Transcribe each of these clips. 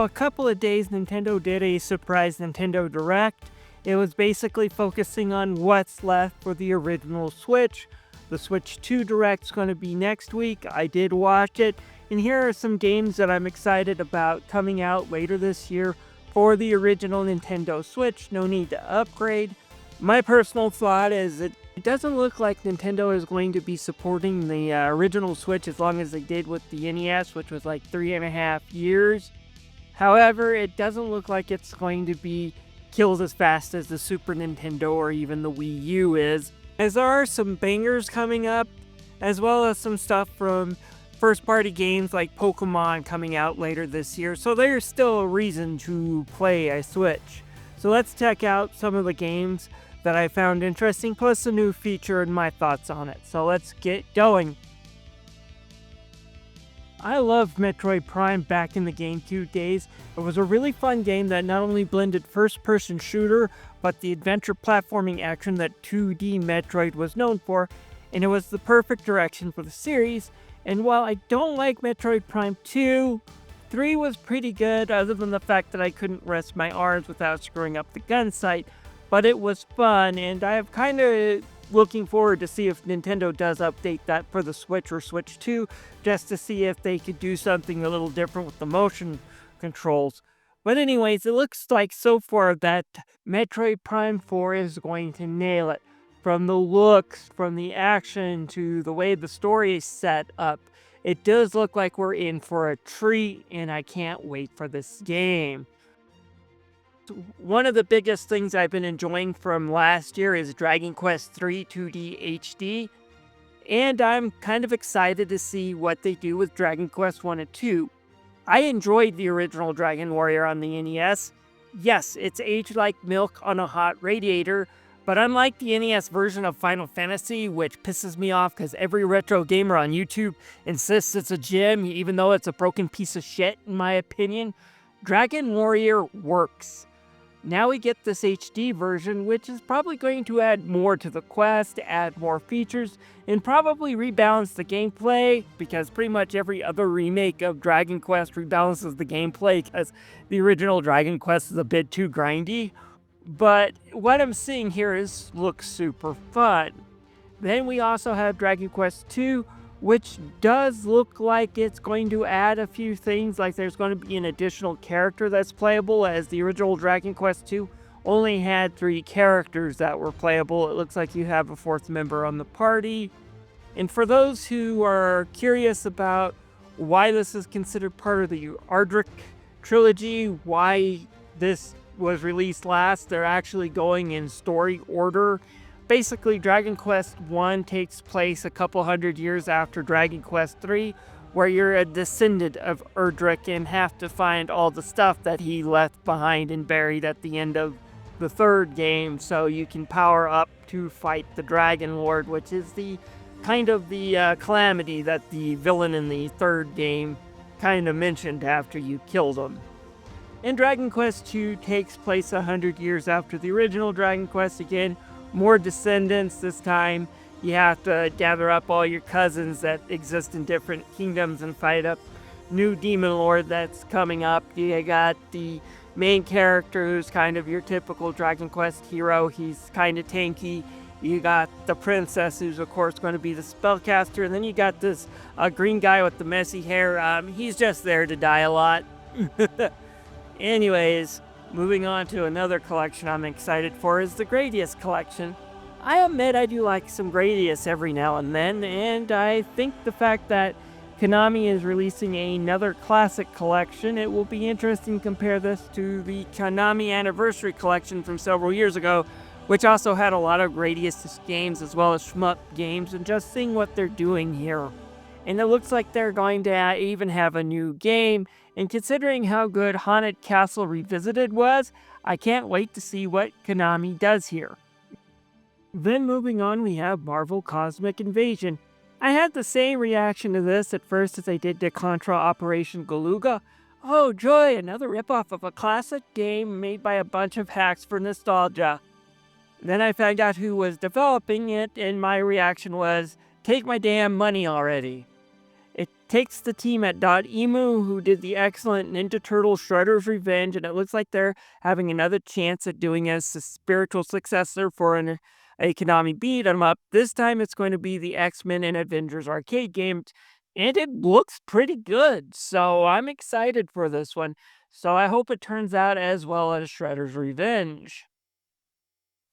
A couple of days, Nintendo did a surprise Nintendo Direct. It was basically focusing on what's left for the original Switch. The Switch 2 Direct's going to be next week. I did watch it, and here are some games that I'm excited about coming out later this year for the original Nintendo Switch. No need to upgrade. My personal thought is it doesn't look like Nintendo is going to be supporting the original Switch as long as they did with the NES, which was like 3.5 years. However, it doesn't look like it's going to be killed as fast as the Super Nintendo or even the Wii U is, as there are some bangers coming up, as well as some stuff from first-party games like Pokemon coming out later this year, so there's still a reason to play a Switch. So let's check out some of the games that I found interesting, plus a new feature and my thoughts on it. So let's get going. I loved Metroid Prime back in the GameCube days. It was a really fun game that not only blended first-person shooter, but the adventure platforming action that 2D Metroid was known for, and it was the perfect direction for the series. And while I don't like Metroid Prime 2, 3 was pretty good, other than the fact that I couldn't rest my arms without screwing up the gun sight, but it was fun, and I have kind of looking forward to see if Nintendo does update that for the Switch or Switch 2, just to see if they could do something a little different with the motion controls. But anyways, it looks like so far that Metroid Prime 4 is going to nail it. From the looks, from the action, to the way the story is set up, it does look like we're in for a treat, and I can't wait for this game. One of the biggest things I've been enjoying from last year is Dragon Quest III 2D HD, and I'm kind of excited to see what they do with Dragon Quest 1 and 2. I enjoyed the original Dragon Warrior on the NES. Yes, it's aged like milk on a hot radiator, but unlike the NES version of Final Fantasy, which pisses me off because every retro gamer on YouTube insists it's a gem, even though it's a broken piece of shit in my opinion, Dragon Warrior works. Now we get this HD version, which is probably going to add more to the quest, add more features, and probably rebalance the gameplay, because pretty much every other remake of Dragon Quest rebalances the gameplay because the original Dragon Quest is a bit too grindy. But what I'm seeing here looks super fun. Then we also have Dragon Quest II, which does look like it's going to add a few things, like there's going to be an additional character that's playable, as the original Dragon Quest II only had 3 characters that were playable. It looks like you have a 4th member on the party. And for those who are curious about why this is considered part of the Ardric trilogy, why this was released last, they're actually going in story order. Basically, Dragon Quest I takes place a couple hundred years after Dragon Quest III, where you're a descendant of Erdrick and have to find all the stuff that he left behind and buried at the end of the 3rd game, so you can power up to fight the Dragon Lord, which is the kind of the calamity that the villain in the 3rd game kind of mentioned after you killed him. And Dragon Quest II takes place 100 years after the original Dragon Quest again. More descendants this time. You have to gather up all your cousins that exist in different kingdoms and fight up new demon lord that's coming up. You got the main character who's kind of your typical Dragon Quest hero. He's kind of tanky. You got the princess, who's of course going to be the spellcaster. And then you got this green guy with the messy hair. He's just there to die a lot. Anyways, moving on to another collection I'm excited for is the Gradius collection. I admit I do like some Gradius every now and then, and I think the fact that Konami is releasing another classic collection, it will be interesting to compare this to the Konami Anniversary collection from several years ago, which also had a lot of Gradius games as well as shmup games, and just seeing what they're doing here. And it looks like they're going to even have a new game, and considering how good Haunted Castle Revisited was, I can't wait to see what Konami does here. Then moving on, we have Marvel Cosmic Invasion. I had the same reaction to this at first as I did to Contra Operation Galuga. Oh joy, another ripoff of a classic game made by a bunch of hacks for nostalgia. Then I found out who was developing it, and my reaction was, take my damn money already. It takes the team at Emu, who did the excellent Ninja Turtle Shredder's Revenge, and it looks like they're having another chance at doing as a spiritual successor for a Konami beat 'em up. This time it's going to be the X-Men and Avengers arcade game, and it looks pretty good, so I'm excited for this one. So I hope it turns out as well as Shredder's Revenge.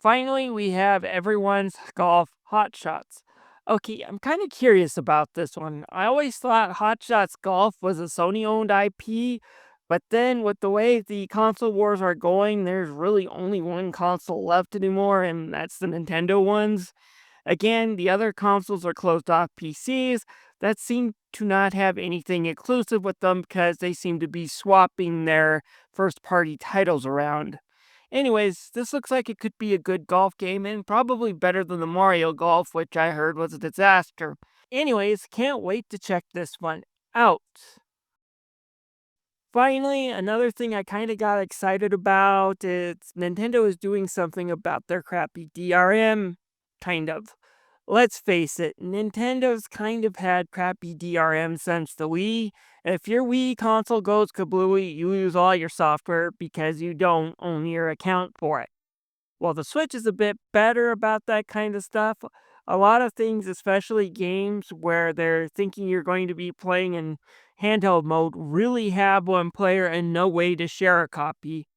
Finally, we have everyone's golf hot shots. Okay, I'm kind of curious about this one. I always thought Hot Shots Golf was a Sony owned IP, but then with the way the console wars are going, there's really only one console left anymore, and that's the Nintendo ones. Again, the other consoles are closed off PCs that seem to not have anything exclusive with them because they seem to be swapping their first party titles around. Anyways, this looks like it could be a good golf game and probably better than the Mario Golf, which I heard was a disaster. Anyways, can't wait to check this one out. Finally, another thing I kind of got excited about is Nintendo is doing something about their crappy DRM. Kind of. Let's face it, Nintendo's kind of had crappy DRM since the Wii. If your Wii console goes kablooey, you lose all your software because you don't own your account for it. Well, the Switch is a bit better about that kind of stuff. A lot of things, especially games where they're thinking you're going to be playing in handheld mode, really have one player and no way to share a copy.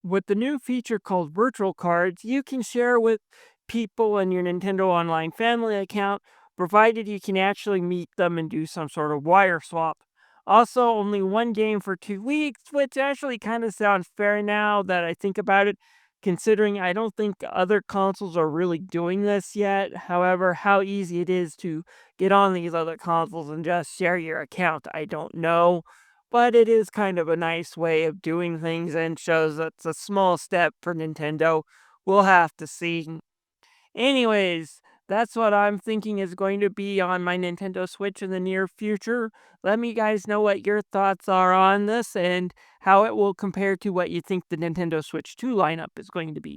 With the new feature called Virtual Cards, you can share with people in your Nintendo Online family account, provided you can actually meet them and do some sort of wire swap. Also, only one game for 2 weeks, which actually kind of sounds fair now that I think about it, considering I don't think other consoles are really doing this yet. However, how easy it is to get on these other consoles and just share your account, I don't know. But it is kind of a nice way of doing things and shows that it's a small step for Nintendo. We'll have to see. Anyways, that's what I'm thinking is going to be on my Nintendo Switch in the near future. Let me guys know what your thoughts are on this and how it will compare to what you think the Nintendo Switch 2 lineup is going to be.